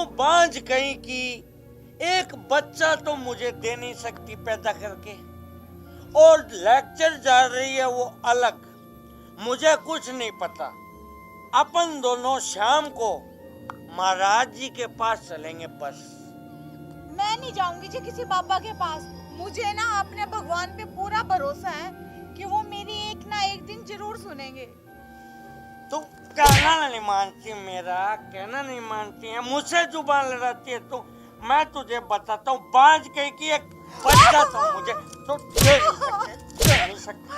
तू बांझ कहीं की, एक बच्चा तो मुझे दे नहीं सकती पैदा करके, और लेक्चर जा रही है वो अलग। मुझे कुछ नहीं पता। अपन दोनों शाम को महाराज जी के पास चलेंगे बस। मैं नहीं जाऊंगी जी किसी बाबा के पास। मुझे ना अपने भगवान पे पूरा भरोसा है कि वो मेरी एक ना एक दिन जरूर सुनेंगे। तू कहना नहीं मानती, मेरा कहना नहीं मानती है, मुझसे जुबान लड़ाती है तू। मैं तुझे बताता हूँ, बांझ कहीं की एक बच्चा तो मुझे तो दे नहीं सकते।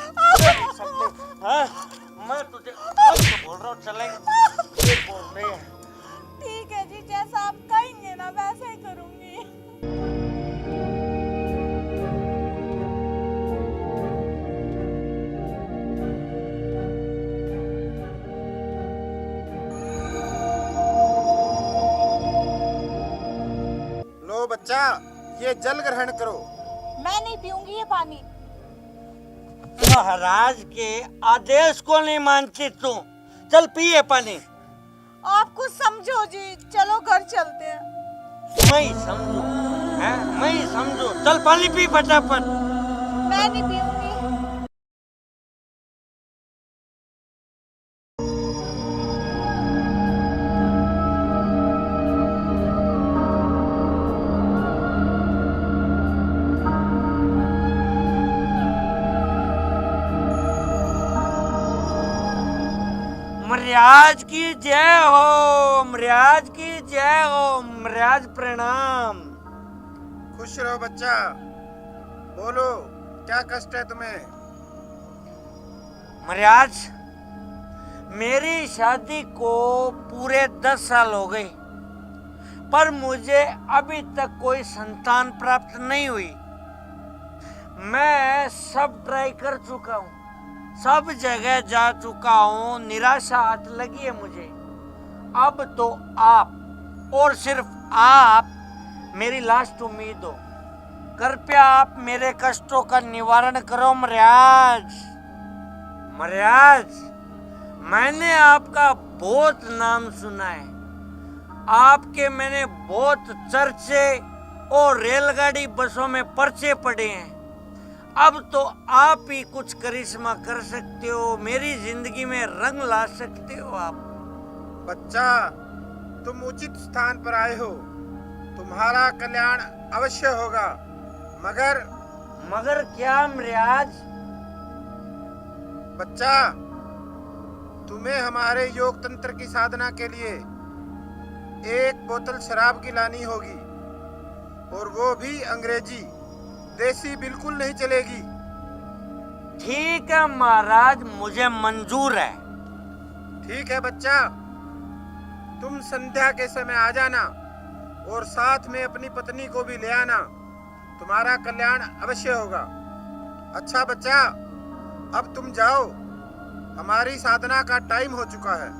हाँ, मैं तुझे बोल रहा हूँ चलेंगे, ये बोल रही है। ठीक है जी, जैसा आप कहेंगे ना वैसा ही करूंगी। लो बच्चा, ये जल ग्रहण करो। मैं नहीं पीऊंगी ये पानी। महाराज के आदेश को नहीं मानती तू। चल पिए पानी। आप कुछ समझो जी, चलो घर चलते हैं। मैं ही समझू, हैं? मैं ही समझू। चल पानी पी फटाफट। मैं नहीं पीऊंगी। महाराज की जय हो, महाराज की जय हो, महाराज प्रणाम। खुश रहो बच्चा। बोलो, क्या कष्ट है तुम्हें? महाराज, मेरी शादी को पूरे 10 साल हो गए, पर मुझे अभी तक कोई संतान प्राप्त नहीं हुई। मैं सब ट्राई कर चुका हूँ, सब जगह जा चुका हूँ, निराशा हाथ लगी है मुझे। अब तो आप और सिर्फ आप मेरी लास्ट उम्मीद हो। कृपया आप मेरे कष्टों का निवारण करो महाराज। महाराज, मैंने आपका बहुत नाम सुना है, आपके मैंने बहुत चर्चे और रेलगाड़ी बसों में पर्चे पड़े हैं। अब तो आप ही कुछ करिश्मा कर सकते हो, मेरी जिंदगी में रंग ला सकते हो आप। बच्चा, तुम उचित स्थान पर आए हो। तुम्हारा कल्याण अवश्य होगा। मगर क्या महाराज? बच्चा, तुम्हें हमारे योग तंत्र की साधना के लिए 1 बोतल शराब की लानी होगी, और वो भी अंग्रेजी। देसी बिल्कुल नहीं चलेगी। ठीक है महाराज, मुझे मंजूर है। ठीक है बच्चा, तुम संध्या के समय आ जाना, और साथ में अपनी पत्नी को भी ले आना। तुम्हारा कल्याण अवश्य होगा। अच्छा बच्चा, अब तुम जाओ, हमारी साधना का टाइम हो चुका है।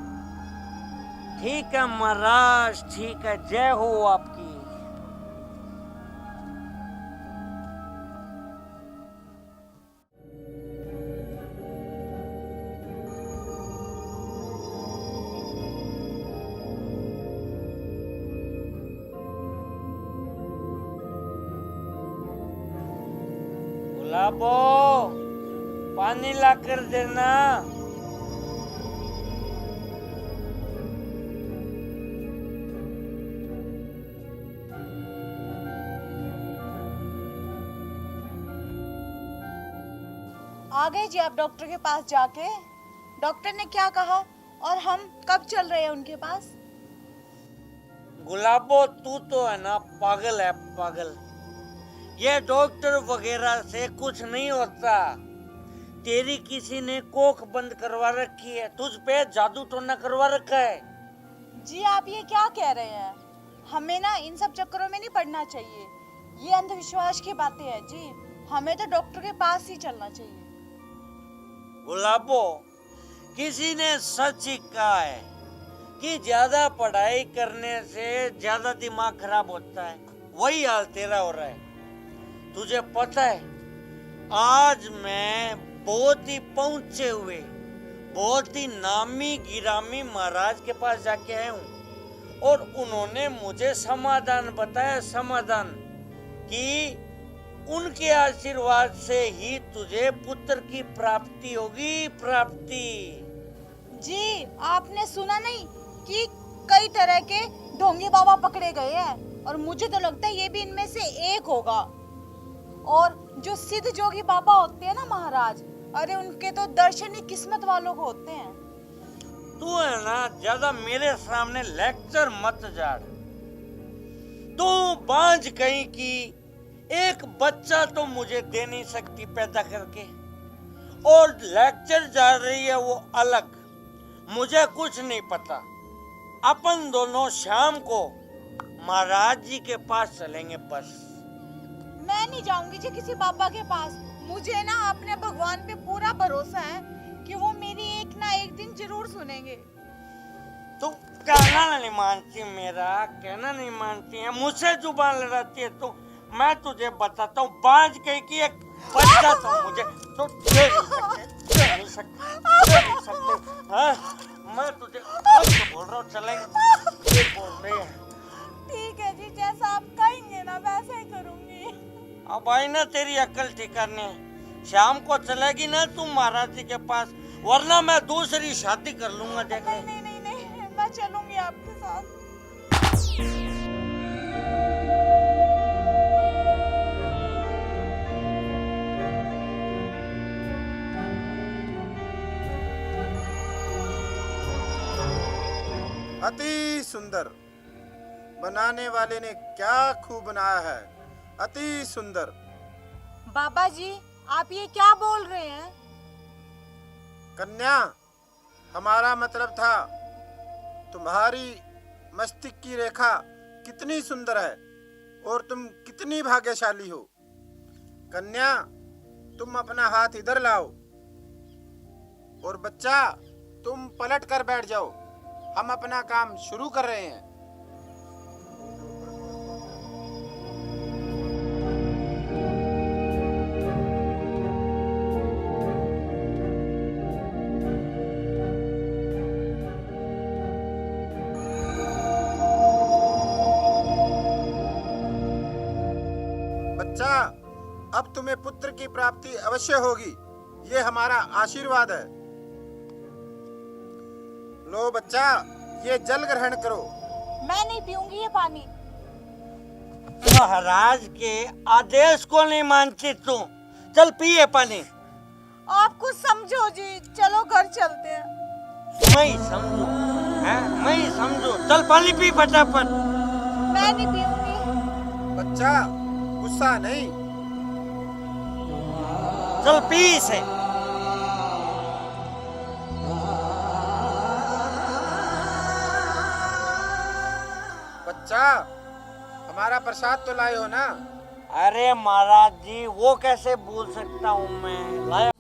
ठीक है महाराज, ठीक है, जय हो आपकी। गुलाबो, पानी ला कर देना। आ गए जी आप डॉक्टर के पास जाके? डॉक्टर ने क्या कहा और हम कब चल रहे हैं उनके पास? गुलाबो, तू तो है ना पागल है, पागल। ये डॉक्टर वगैरह से कुछ नहीं होता। तेरी किसी ने कोख बंद करवा रखी है, तुझ पे जादू टोना करवा रखा है। जी आप ये क्या कह रहे हैं? हमें ना इन सब चक्करों में नहीं पड़ना चाहिए। ये अंधविश्वास की बातें हैं जी। हमें तो डॉक्टर के पास ही चलना चाहिए। गुलाबो, किसी ने सच ही कहा है कि ज्यादा पढ़ाई करने से ज्यादा दिमाग खराब होता है। वही हाल तेरा हो रहा है। तुझे पता है, आज मैं बहुत ही पहुंचे हुए, बहुत ही नामी गिरामी महाराज के पास जाके आया हूँ, और उन्होंने मुझे समाधान बताया, समाधान कि उनके आशीर्वाद से ही तुझे पुत्र की प्राप्ति होगी, प्राप्ति। जी आपने सुना नहीं कि कई तरह के ढोंगी बाबा पकड़े गए हैं और मुझे तो लगता है ये भी इनमें से एक होगा। और जो सिद्ध जोगी बाबा होते हैं ना महाराज, अरे उनके तो दर्शन ही किस्मत वालों को होते हैं। तू है ना ज्यादा मेरे सामने लेक्चर मत झाड़। तू बांझ कहीं की एक बच्चा तो मुझे दे नहीं सकती पैदा करके, और लेक्चर जा रही है वो अलग। मुझे कुछ नहीं पता। अपन दोनों शाम को महाराज जी के पास चलेंगे बस। मैं नहीं जाऊंगी जी किसी बाबा के पास। मुझे ना अपने भगवान पे पूरा भरोसा है कि वो मेरी एक ना एक दिन जरूर सुनेंगे। तू कहना नहीं मानती, मेरा कहना नहीं मानती है, मुझसे जुबान लड़ाती है तू। मैं तुझे बताता हूँ, बांझ कहीं की एक बच्चा तो मुझे तो दे नहीं सकते। हाँ, मैं तुझे बोल रहा हूँ, चलेंगे। ये बोल रही है। ठीक है जी, जैसा आप कहेंगे ना वैसा ही करूंगी। अब आई ना तेरी अक्ल ठिकाने। शाम को चलेगी ना तू महाराज जी के पास, वरना मैं दूसरी शादी कर लूंगा। देख ले। नहीं नहीं नहीं, मैं चलूंगी आपके साथ। अति सुंदर, बनाने वाले ने क्या खूब बनाया है, अति सुंदर। बाबा जी आप ये क्या बोल रहे हैं? कन्या, हमारा मतलब था तुम्हारी मस्तिष्क की रेखा कितनी सुंदर है और तुम कितनी भाग्यशाली हो। कन्या, तुम अपना हाथ इधर लाओ और बच्चा तुम पलट कर बैठ जाओ। हम अपना काम शुरू कर रहे हैं। बच्चा, अब तुम्हें पुत्र की प्राप्ति अवश्य होगी, ये हमारा आशीर्वाद है। लो बच्चा, ये जल ग्रहण करो। मैं नहीं पीऊंगी ये पानी। महाराज के आदेश को नहीं मानती तू। चल पिए पानी। आप कुछ समझो जी, चलो घर चलते हैं। मैं ही समझू, मैं ही समझू। चल पानी पी फटाफट। मैं नहीं पीऊंगी। बच्चा, गुस्सा नहीं। चल पी इसे। बच्चा, हमारा प्रसाद तो लाए हो ना? अरे महाराज जी, वो कैसे भूल सकता हूँ मैं। लाया